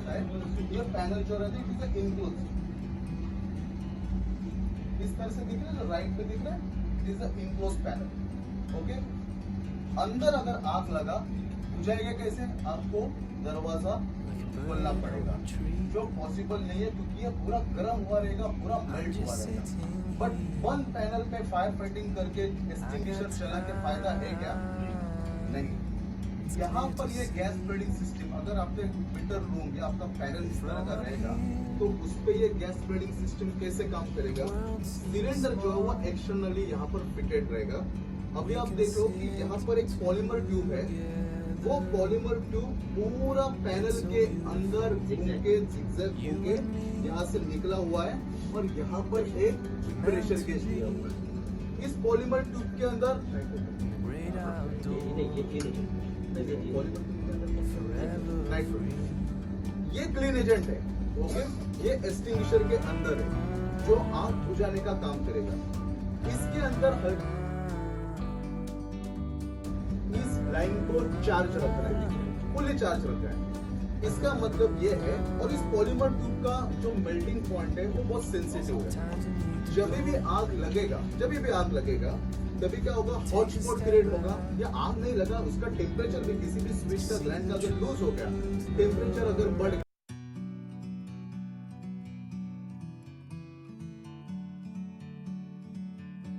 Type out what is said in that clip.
रहता है, ये पैनल जो रहता है इट इज इनक्लोज। इस तरह से दिख रहा है, जो राइट पे दिख रहा है, it is enclose panel. Okay, अंदर अगर आग लगा बुझाएगा कैसे? आपको दरवाजा खोलना पड़ेगा, जो पॉसिबल नहीं है क्योंकि ये पूरा गर्म हुआ रहेगा, पूरा मेल्ट हुआ रहेगा। बट वन पैनल पे फायर फाइटिंग करके एक्सटिंग्विशर चला के फायदा है क्या? नहीं। यहाँ पर ये गैस स्प्रेडिंग सिस्टम, अगर आपके मीटर रूम या आपका पैनल इस तरह का रहेगा तो उस पे ये गैस स्प्रेडिंग सिस्टम कैसे काम करेगा? सिलेंडर जो है वो एक्सटर्नली यहाँ पर फिटेड रहेगा। अभी आप देख लो कि यहाँ पर एक पॉलीमर ट्यूब है, वो पॉलीमर ट्यूब पूरा पैनल के अंदर घूम के जिगजैग होके यहाँ से निकला हुआ है और यहाँ पर एक प्रेशर गेज दिया हुआ है। इस पॉलीमर ट्यूब के अंदर नाइट्रोजन, ये क्लीन एजेंट है। ओके, ये एक्सटिंग्विशर के अंदर है जो आग बुझाने का काम करेगा। इसके अंदर इस लाइन को चार्ज रखना है, फुली चार्ज रखना है। इसका मतलब ये है, और इस पॉलीमर ट्यूब का जो मेल्टिंग पॉइंट है वो बहुत सेंसिटिव है। जब भी आग लगेगा तभी क्या होगा? हॉट स्पॉट क्रिएट होगा, या आग नहीं लगा उसका टेम्परेचर भी किसी भी स्विच का ग्लैंड का अगर लूज हो गया, टेम्परेचर अगर बढ़